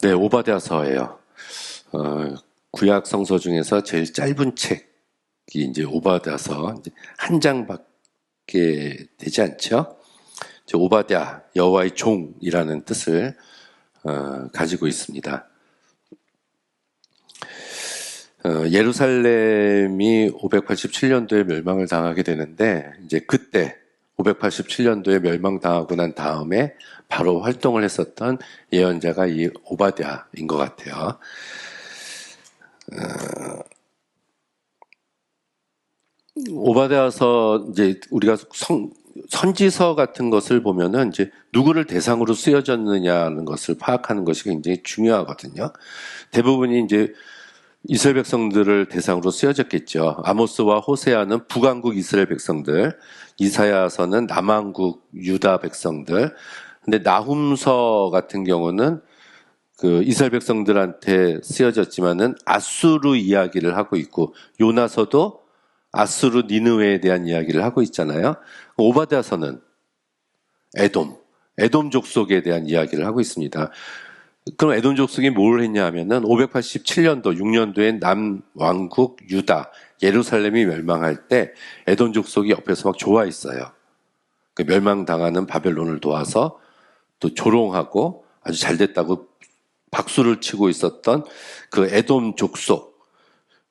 네, 오바댜서예요. 구약 성서 중에서 제일 짧은 책이 이제 오바댜서, 이제 한 장밖에 되지 않죠. 오바댜, 여호와의 종이라는 뜻을 가지고 있습니다. 예루살렘이 587년도에 멸망을 당하게 되는데, 이제 그때 587년도에 멸망당하고 난 다음에 바로 활동을 했었던 예언자가 이 오바댜인 것 같아요. 오바댜서 이제 우리가 선지서 같은 것을 보면은 이제 누구를 대상으로 쓰여졌느냐는 것을 파악하는 것이 굉장히 중요하거든요. 대부분이 이제 이스라엘 백성들을 대상으로 쓰여졌겠죠. 아모스와 호세아는 북왕국 이스라엘 백성들, 이사야서는 남왕국 유다 백성들. 근데 나훔서 같은 경우는 그 이스라엘 백성들한테 쓰여졌지만은 아수르 이야기를 하고 있고, 요나서도 아수르 니느웨에 대한 이야기를 하고 있잖아요. 오바댜서는 에돔 족속에 대한 이야기를 하고 있습니다. 그럼 에돔 족속이 뭘 했냐 하면은 587년도 6년도에 남왕국 유다 예루살렘이 멸망할 때 에돔 족속이 옆에서 막 좋아했어요. 그 멸망당하는 바벨론을 도와서 또 조롱하고 아주 잘 됐다고 박수를 치고 있었던 그 에돔 족속,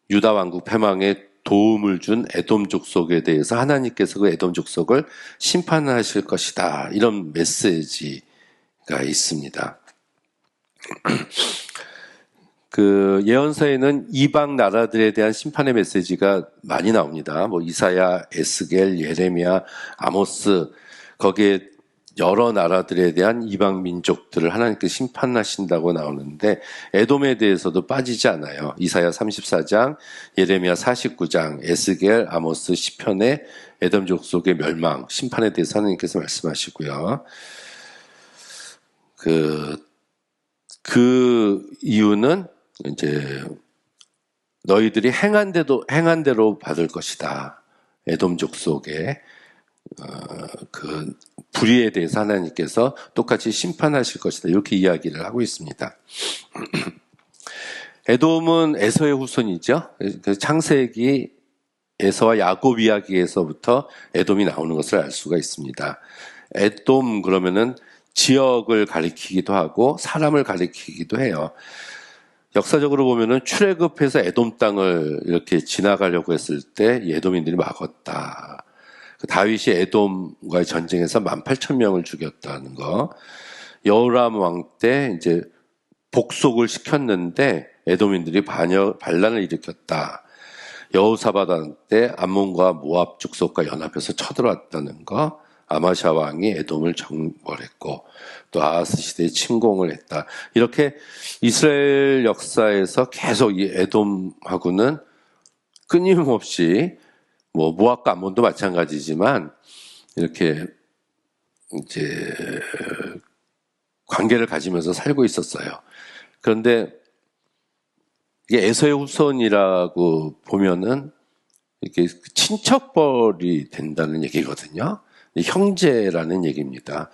유다 왕국 패망에 도움을 준 에돔 족속에 대해서 하나님께서 그 에돔 족속을 심판하실 것이다, 이런 메시지가 있습니다. 그 예언서에는 이방 나라들에 대한 심판의 메시지가 많이 나옵니다. 뭐 이사야, 에스겔, 예레미야, 아모스, 거기에 여러 나라들에 대한 이방 민족들을 하나님께서 심판하신다고 나오는데, 에돔에 대해서도 빠지지 않아요. 이사야 34장, 예레미야 49장, 에스겔, 아모스, 시편의 에돔 족속의 멸망, 심판에 대해서 하나님께서 말씀하시고요. 그 이유는 이제 너희들이 행한 대로 받을 것이다. 에돔 족속의 그 불의에 대해서 하나님께서 똑같이 심판하실 것이다, 이렇게 이야기를 하고 있습니다. 에돔은 에서의 후손이죠. 창세기 에서와 야곱 이야기에서부터 에돔이 나오는 것을 알 수가 있습니다. 에돔 그러면은 지역을 가리키기도 하고 사람을 가리키기도 해요. 역사적으로 보면은 출애굽해서 에돔 땅을 이렇게 지나가려고 했을 때 에돔인들이 막았다. 다윗이 에돔과의 전쟁에서 18,000명을 죽였다는 거. 여호람 왕 때 이제 복속을 시켰는데 에돔인들이 반란을 일으켰다. 여호사밧 왕 때 암몬과 모압 족속과 연합해서 쳐들어왔다는 거. 아마샤 왕이 에돔을 정벌했고, 또 아하스 시대에 침공을 했다. 이렇게 이스라엘 역사에서 계속 이 에돔하고는 끊임없이, 뭐 모압과 암몬도 마찬가지지만 이렇게 이제 관계를 가지면서 살고 있었어요. 그런데 이게 에서의 후손이라고 보면은 이렇게 친척벌이 된다는 얘기거든요. 형제라는 얘기입니다.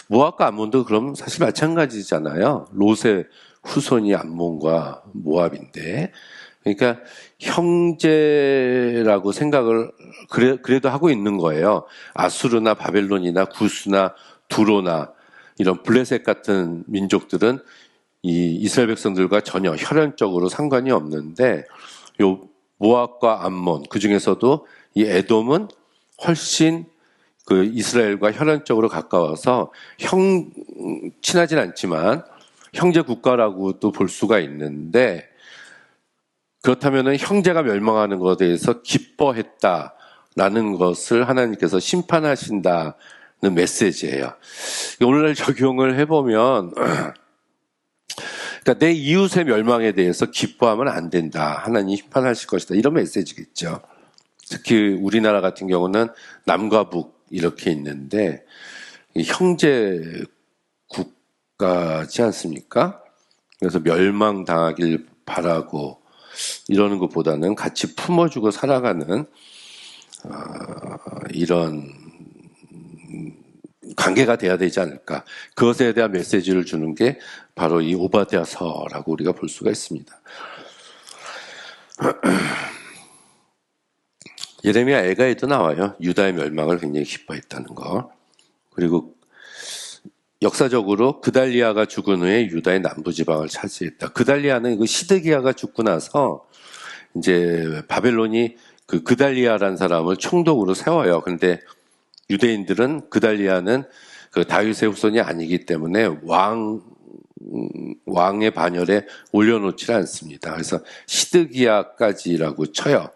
모압과 암몬도 그럼 사실 마찬가지잖아요. 롯의 후손이 암몬과 모압인데, 그러니까 형제라고 생각을 그래도 하고 있는 거예요. 아수르나 바벨론이나 구스나 두로나 이런 블레셋 같은 민족들은 이 이스라엘 백성들과 전혀 혈연적으로 상관이 없는데, 요 모압과 암몬, 그 중에서도 이 에돔은 훨씬 그 이스라엘과 혈연적으로 가까워서 친하진 않지만 형제 국가라고도 볼 수가 있는데, 그렇다면은 형제가 멸망하는 것에 대해서 기뻐했다라는 것을 하나님께서 심판하신다는 메시지예요. 오늘날 적용을 해보면, 그러니까 내 이웃의 멸망에 대해서 기뻐하면 안 된다. 하나님이 심판하실 것이다. 이런 메시지겠죠. 특히 우리나라 같은 경우는 남과 북 이렇게 있는데 형제 국가지 않습니까? 그래서 멸망당하길 바라고 이러는 것보다는 같이 품어주고 살아가는 이런 관계가 돼야 되지 않을까. 그것에 대한 메시지를 주는 게 바로 이 오바댜서라고 우리가 볼 수가 있습니다. 예레미야 애가에도 나와요. 유다의 멸망을 굉장히 기뻐했다는 거. 그리고 역사적으로 그달리아가 죽은 후에 유다의 남부지방을 차지했다. 그달리아는 그 시드기야가 죽고 나서 이제 바벨론이 그 그달리아라는 사람을 총독으로 세워요. 그런데 유대인들은 그달리아는 그 다윗의 후손이 아니기 때문에 왕의 반열에 올려놓지 않습니다. 그래서 시드기야까지라고 쳐요.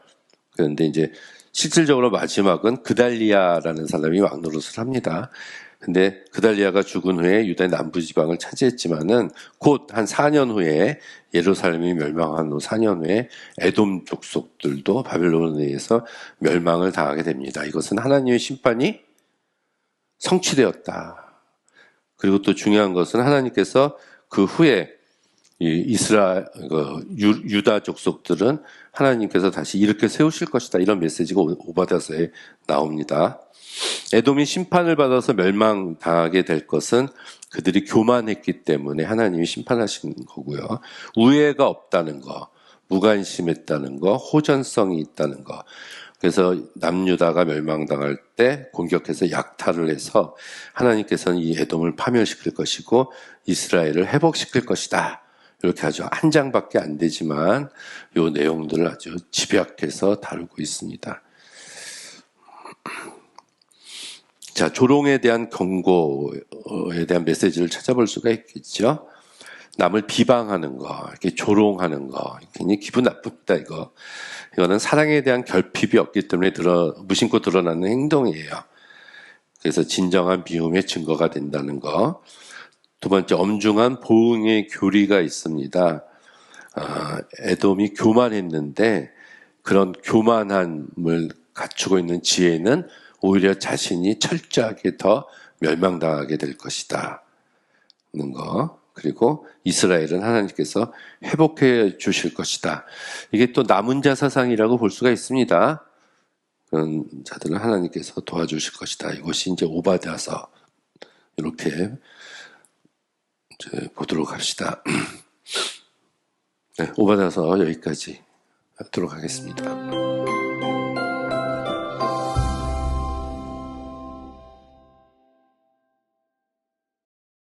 그런데 이제 실질적으로 마지막은 그달리아라는 사람이 왕 노릇을 합니다. 근데 그달리아가 죽은 후에 유다의 남부지방을 차지했지만은 곧 한 4년 후에 예루살렘이 멸망한 후 4년 후에 에돔 족속들도 바벨론에 의해서 멸망을 당하게 됩니다. 이것은 하나님의 심판이 성취되었다. 그리고 또 중요한 것은 하나님께서 그 후에 유다 족속들은 하나님께서 다시 이렇게 세우실 것이다. 이런 메시지가 오바댜서에 나옵니다. 에돔이 심판을 받아서 멸망당하게 될 것은 그들이 교만했기 때문에 하나님이 심판하신 거고요. 우애가 없다는 거, 무관심했다는 거, 호전성이 있다는 거. 그래서 남유다가 멸망당할 때 공격해서 약탈을 해서 하나님께서는 이 에돔을 파멸시킬 것이고 이스라엘을 회복시킬 것이다. 이렇게 아주 한 장밖에 안 되지만 이 내용들을 아주 집약해서 다루고 있습니다. 자, 조롱에 대한 경고에 대한 메시지를 찾아볼 수가 있겠죠. 남을 비방하는 거, 이렇게 조롱하는 거, 굉장히 기분 나쁩니다, 이거. 이거는 사랑에 대한 결핍이 없기 때문에 무심코 드러나는 행동이에요. 그래서 진정한 미움의 증거가 된다는 거. 두 번째, 엄중한 보응의 교리가 있습니다. 에돔이 교만했는데 그런 교만함을 갖추고 있는 지혜는 오히려 자신이 철저하게 더 멸망당하게 될 것이다. 는 거. 그리고 이스라엘은 하나님께서 회복해 주실 것이다. 이게 또 남은 자 사상이라고 볼 수가 있습니다. 그런 자들은 하나님께서 도와주실 것이다. 이것이 이제 오바댜서. 이렇게 이제 보도록 합시다. 네, 오바댜서 여기까지 하도록 하겠습니다.